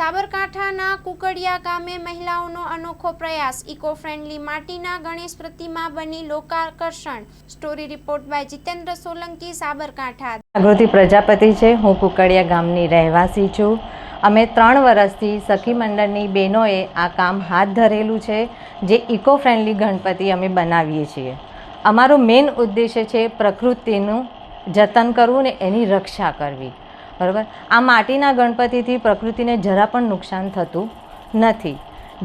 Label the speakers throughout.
Speaker 1: સાબરકાંઠાના કુકડિયા ગામે મહિલાઓનો અનોખો પ્રયાસ ઇકો ફ્રેન્ડલી માટીના ગણેશ પ્રતિમા બની લોકાકર્ષણ। Story report by Jitendra Solanki, Sabarkantha.
Speaker 2: Jagruti Prajapati છે। હું કુકડિયા ગામની રહેવાસી છું। અમે 3 વર્ષથી સખી મંડળની બહેનોએ આ કામ હાથ ધરેલું છે, જે ઇકો ફ્રેન્ડલી ગણપતિ અમે બનાવીએ છીએ। અમારો મેઇન ઉદ્દેશ્ય છે પ્રકૃતિનું જતન કરવું ને એની રક્ષા કરવી, બરાબર। આ માટીના ગણપતિથી પ્રકૃતિને જરા પણ નુકસાન થતું નથી।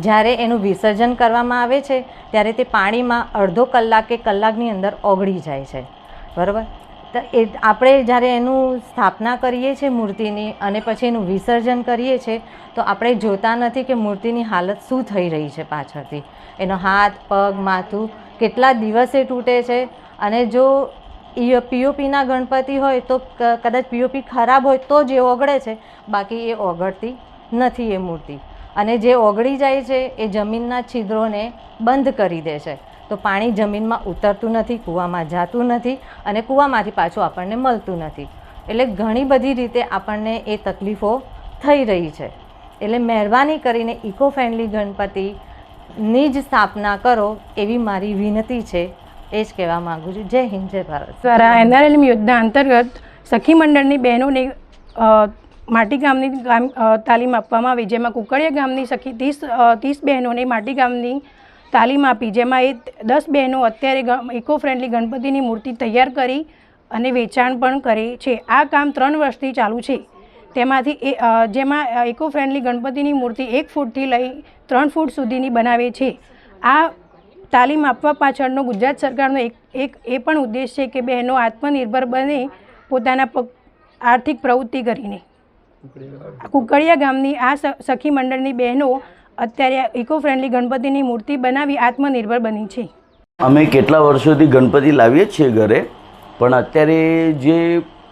Speaker 2: જ્યારે એનું વિસર્જન કરવામાં આવે છે ત્યારે તે પાણીમાં અડધો કલાક કે કલાકની અંદર ઓગળી જાય છે, બરાબર। તો એ આપણે જ્યારે એનું સ્થાપના કરીએ છીએ મૂર્તિની અને પછી એનું વિસર્જન કરીએ છીએ તો આપણે જોતા નથી કે મૂર્તિની હાલત શું થઈ રહી છે પાછળથી। એનો હાથ, પગ, માથું કેટલા દિવસે તૂટે છે। અને જો પીઓપીના ગણપતિ હોય તો કદાચ પીઓપી ખરાબ હોય તો જ એ ઓગળે છે, બાકી એ ઓગળતી નથી એ મૂર્તિ। અને જે ઓગળી જાય છે એ જમીનના છિદ્રોને બંધ કરી દે છે, તો પાણી જમીનમાં ઉતરતું નથી, કૂવામાં જતું નથી અને કૂવામાંથી પાછું આપણને મળતું નથી। એટલે ઘણી બધી રીતે આપણને એ તકલીફો થઈ રહી છે। એટલે મહેરબાની કરીને ઇકો ફ્રેન્ડલી ગણપતિની જ સ્થાપના કરો એવી મારી વિનંતી છે। એ જ કહેવા માગું છું। જય હિન્દ, જય ભારત।
Speaker 3: દ્વારા NRLM યોજના અંતર્ગત સખી મંડળની બહેનોને માટી કામની તાલીમ આપવામાં આવી, જેમાં કુકડિયા ગામની સખી 30 બહેનોને માટી કામની તાલીમ આપી, જેમાં એ 10 બહેનો અત્યારે ઇકો ફ્રેન્ડલી ગણપતિની મૂર્તિ તૈયાર કરી અને વેચાણ પણ કરે છે। આ કામ 3 વર્ષથી ચાલુ છે। તેમાંથી જેમાં ઇકો ફ્રેન્ડલી ગણપતિની મૂર્તિ 1 ફૂટથી લઈ 3 ફૂટ સુધીની બનાવે છે। આ તાલીમ આપવા પાછળનો ગુજરાત સરકારનો એક એ પણ ઉદ્દેશ છે કે બહેનો આત્મનિર્ભર બને પોતાના આર્થિક પ્રવૃત્તિ કરીને। કુકડિયા ગામની આ સખી મંડળની બહેનો અત્યારે ઇકો ફ્રેન્ડલી ગણપતિની મૂર્તિ બનાવી આત્મનિર્ભર બની છે।
Speaker 4: અમે કેટલા વર્ષોથી ગણપતિ લાવીએ છીએ ઘરે, પણ અત્યારે જે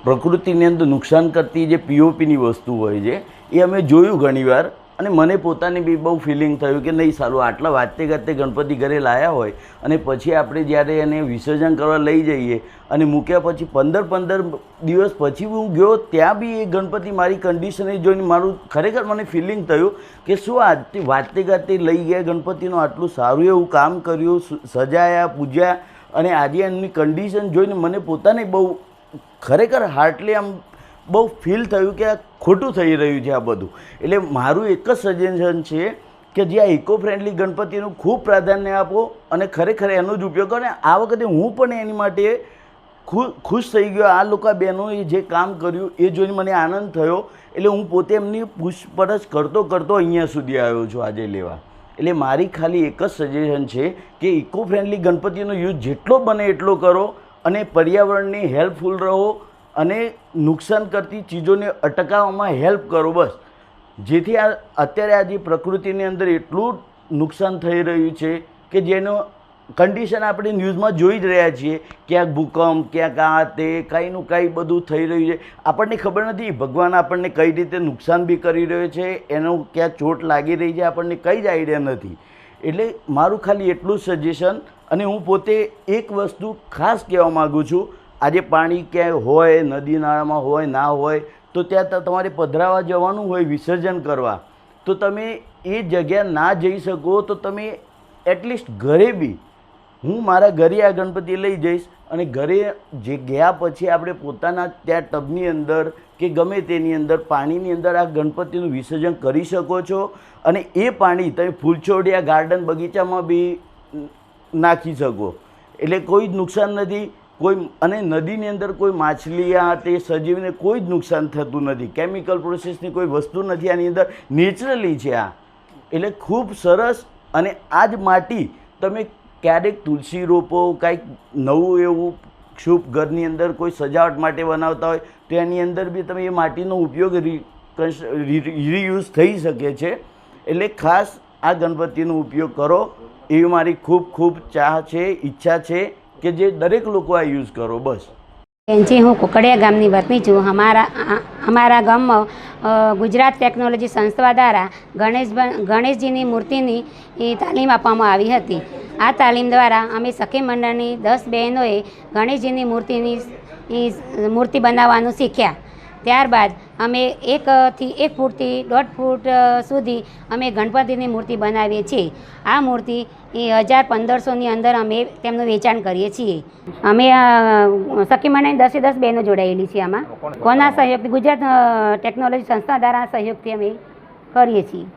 Speaker 4: પ્રકૃતિની અંદર નુકસાન કરતી જે પીઓપીની વસ્તુ હોય છે એ અમે જોયું ઘણીવાર, અને મને પોતાની બી બહુ ફિલિંગ થયું કે નહીં સારું, આટલા વાતે ગાતે ગણપતિ ઘરે લાવ્યા હોય અને પછી આપણે જ્યારે એને વિસર્જન કરવા લઈ જઈએ અને મૂક્યા પછી 15 દિવસ પછી હું ગયો ત્યાં બી એ ગણપતિ મારી કન્ડિશને જોઈને મારું ખરેખર મને ફિલિંગ થયું કે શું આજથી વાતે ગાતે લઈ ગયા ગણપતિનું આટલું સારું એવું કામ કર્યું, સજાયા, પૂજ્યા, અને આજે એમની કન્ડિશન જોઈને મને પોતાને બહુ ખરેખર હાર્ટલી આમ બહુ ફીલ થયું કે આ ખોટું થઈ રહ્યું છે આ બધું। એટલે મારું એક જ સજેશન છે કે જે આ ઇકો ફ્રેન્ડલી ગણપતિનું ખૂબ પ્રાધાન્ય આપો અને ખરેખર એનો જ ઉપયોગ કરો। અને આ વખતે હું પણ એની માટે ખુશ થઈ ગયો। આ લોકો બહેનોએ જે કામ કર્યું એ જોઈને મને આનંદ થયો, એટલે હું પોતે એમની પૂછપરછ કરતો અહીંયા સુધી આવ્યો છું આજે લેવા। એટલે મારી ખાલી એક જ સજેશન છે કે ઇકો ફ્રેન્ડલી ગણપતિનો યુઝ જેટલો બને એટલો કરો અને પર્યાવરણને હેલ્પફુલ રહો અને નુકસાન કરતી ચીજોને અટકાવવામાં હેલ્પ કરો, બસ। જેથી અત્યારે આજે પ્રકૃતિની અંદર એટલું નુકસાન થઈ રહ્યું છે કે જેનો કન્ડિશન આપણે ન્યૂઝમાં જોઈ જ રહ્યા છીએ। ક્યાંક ભૂકંપ, ક્યાંક આ તે કાંઈનું કાંઈ બધું થઈ રહ્યું છે, આપણને ખબર નથી ભગવાન આપણને કઈ રીતે નુકસાન બી કરી રહ્યો છે, એનો ક્યાં ચોટ લાગી રહી છે આપણને કંઈ જ આઈડિયા નથી। એટલે મારું ખાલી એટલું સજેશન, અને હું પોતે એક વસ્તુ ખાસ કહેવા માગું છું, આજે પાણી ક્યાંય હોય, નદી નાળામાં હોય, ના હોય, તો ત્યાં તમારે પધરાવા જવાનું હોય વિસર્જન કરવા, તો તમે એ જગ્યા ના જઈ શકો તો તમે એટલીસ્ટ ઘરે બી, હું મારા ઘરે આ ગણપતિ લઈ જઈશ અને ઘરે જે ગયા પછી આપણે પોતાના ત્યાં ટબની અંદર કે ગમે તેની અંદર પાણીની અંદર આ ગણપતિનું વિસર્જન કરી શકો છો। અને એ પાણી તમે ફૂલછોડિયા ગાર્ડન બગીચામાં બી નાખી શકો, એટલે કોઈ જ નુકસાન નથી કોઈ। અને નદીની અંદર કોઈ માછલી આ તે સજીવને કોઈ જ નુકસાન થતું નથી, કેમિકલ પ્રોસેસની કોઈ વસ્તુ નથી આની અંદર, નેચરલી છે આ। એટલે ખૂબ સરસ। અને આ જ માટી તમે ક્યારેક તુલસી રોપો, કાંઈક નવું એવું શુભ ઘરની અંદર કોઈ સજાવટ માટે બનાવતા હોય તો એની અંદર બી તમે એ માટીનો ઉપયોગ રીયુઝ થઈ શકે છે। એટલે ખાસ આ ગણપતિનો ઉપયોગ કરો એવી મારી ખૂબ ચાહ છે, ઈચ્છા છે કે જે દરેક લોકો આ યુઝ કરો, બસ।
Speaker 5: જી, હું કુકડિયા ગામની વતની છું। અમારા ગામમાં ગુજરાત ટેકનોલોજી સંસ્થા દ્વારા ગણેશજીની મૂર્તિની તાલીમ આપવામાં આવી હતી। આ તાલીમ દ્વારા અમે સખી મંડળની 10 બહેનોએ ગણેશજીની મૂર્તિ બનાવવાનું શીખ્યા। ત્યારબાદ અમે 1 ફૂટથી 1.5 ફૂટ સુધી અમે ગણપતિની મૂર્તિ બનાવીએ છીએ. આ મૂર્તિ 1000-1500ની અંદર અમે તેમનું વેચાણ કરીએ છીએ. અમે સખી મંડળની 10 બહેનો જોડાયેલી છે. આમાં કોના સહયોગથી? ગુજરાત ટેકનોલોજી સંસ્થા દ્વારા સહયોગથી અમે કરીએ છીએ.